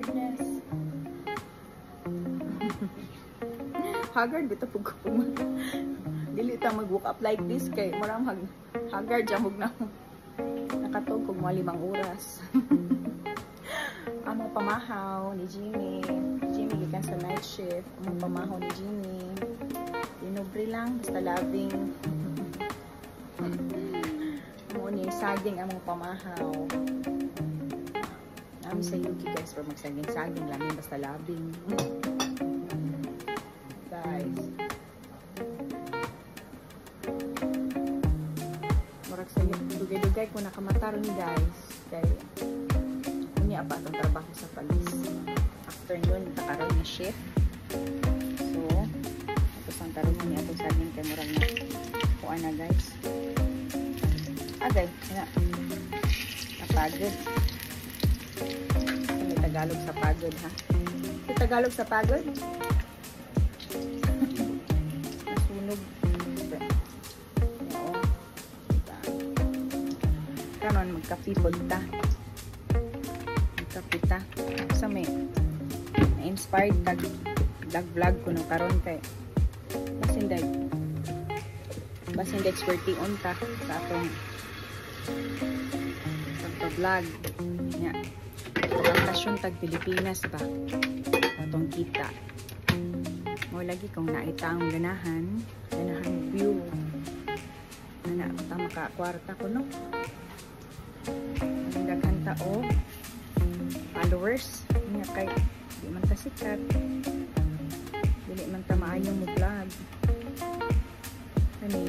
Haggardness. Haggard bitaw pug ko. Dili ta mag-woke up like this kay marang haggard jamog na. Nakatog kog mga 5 oras. Among pamahaw ni Jimmy. Jimmy gikan sa night shift. Among pamahaw ni Jimmy. Linubre lang basta loving. Mo ni saging among pamahaw. Nami sa Yuki guys for magsaging-saging lang basta loving. Guys. Murag sa dugay-dugay ko nakamataron guys. Kay unya pa itong trabaho sa palis. Afternoon, takaroon na shift. So, tapos ang taroon niya itong saging kay murag na kuha na guys. Agay, napagod. May Tagalog sa pagod ha. May Tagalog sa pagod? Nasunog. Kanon magkapipod ta. Magkapita. Sa may na-inspired vlog ko nung karon kay basin dag expertise on ta sa atong pagpa-vlog nya pagkasyon tag Pilipinas ba atong kita mo lagi kung naita ang ganahan view ana ta maka kwarta ko no ang daghan tao followers nya kay di man ta sikat dili man ta maayong mo vlog ani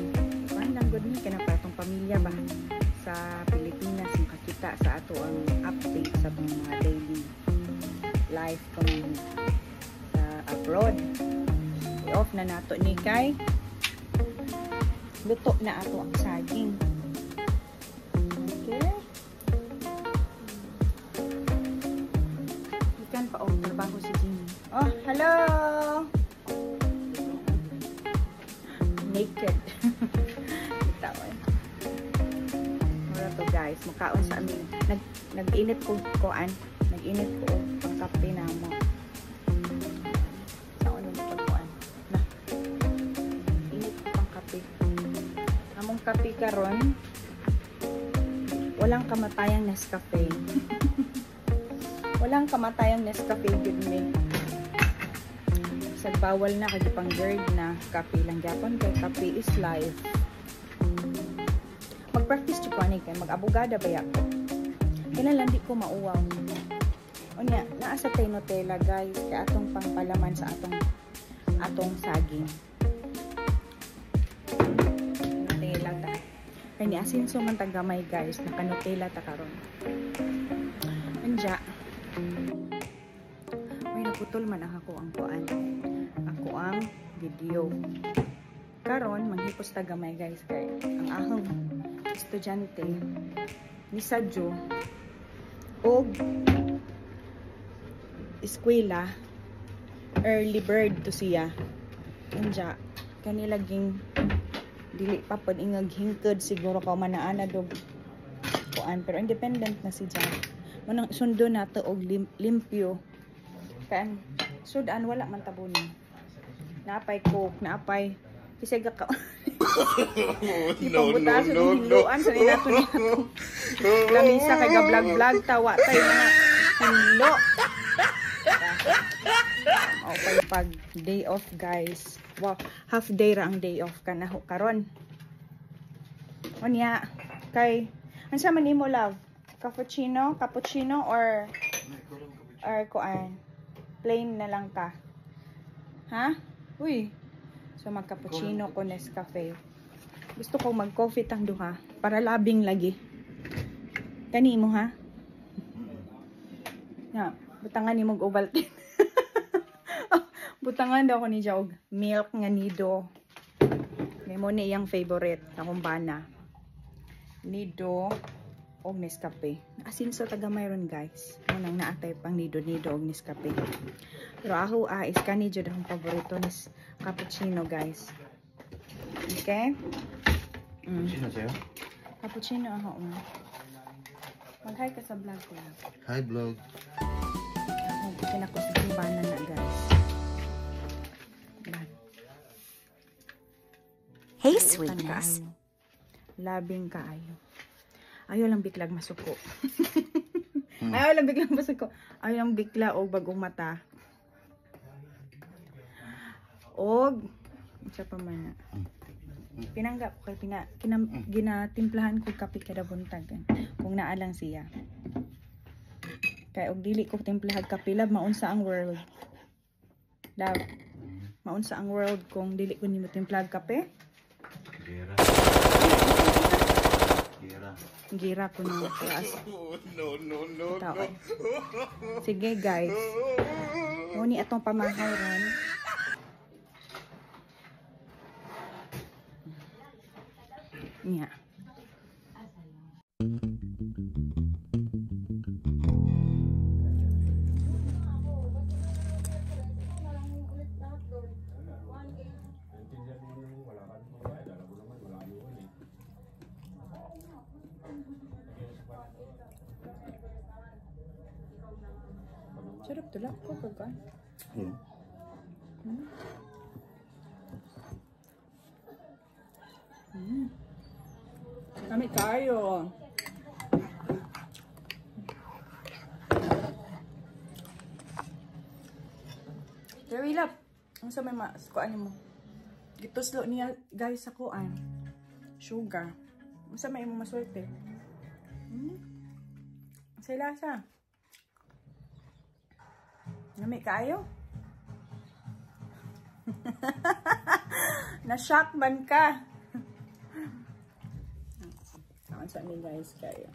kuan lang gud ni kana pa atong pamilya ba sa Pilipinas makakita sa ato ang update sa mga daily life kung sa abroad. I-off na nato ni kay luto na ato ang saging. Okay. Ikan pa trabaho si Jimmy. Oh, hello. Naked. Bitawan. Mura to guys, makaon sa amin. Nag-init ko koan. Nag-init ko pang kape na mo. Saan mo pagkuan? Na. Init ko pang kape. Among kape karon walang kamatayang Nescafe. Walang kamatayang Nescafe good me. Bawal na kay pang gird na kape lang gyapon kay kape is life. Mag-practice ko ani kay mag-abogada ba ako. Kailan di ko mauwaw. Unya, naa sa Nutella guys kay atong pangpalaman sa atong saging. Nutella ta. Kay ni asinso man tagamay guys, naka-Nutella ta karon. Anja. May naputol man ako ang kuan. Ako ang video. Karon manghipos ta gamay guys kay ang ahong estudyante ni Sadyo og eskwela early bird to siya. Unja kanilaging dili pa pod ingag hingkod siguro ka manaana dog kuan pero independent na si Jan. Manang sundo nato og limpyo. Kan sudan wala man tabunon. Naapay coke, naapay kisay ka. No. Hiluan sa ninato niya. Lamisa kay ga-vlog tawa tayo na hilo. Okay, pag day off guys. Wow, half day ra ang day off kana karon. Unya kay unsa man nimo love? Cappuccino or kuan? Plain na lang ka. Ha? Uy. So mag-cappuccino ko Nescafe. Gusto ko mag-coffee tang duha para labing lagi. Kani mo ha? Ya, butangan ni mo Ovaltine. Butangan daw ko ni og milk nga nido. May mo ni iyang favorite na kumbana. Nido og Nescafe. Asin sa taga mayroon guys. Munang naatay pang nido og Nescafe. Pero ako is kani jud akong paborito nis cappuccino guys. Okay? Cappuccino sa'yo? Cappuccino ako. Mag-hi ka sa vlog ko. Hi vlog. Nagpitin ako sa banana guys. Hey, sweetness. Labing kaayo. Ayaw lang biglag masuko. Ayaw lang biglang masuko. Ayaw lang bigla o bagong mata. Og sa pamana. Pinanggap ko kay ginatimplahan ko kape kada buntag kung naa lang siya. Kay og dili ko timplahan kape lab maunsa ang world. Love. Maunsa ang world kung dili ko nimo timplahan kape? Gira. Gira. Gira ko na class. No. Sige guys. Muni atong pamaharon. Nya. Sarap tulak ko pagka. Kami tayo. Very lap. Ang sa may kuan mo. Gituslo niya guys sa kuan. Sugar. Ang sa may mo maswerte. Sa lasa. Nami kayo? Na-shock man ka. Saan sa amin guys kayo?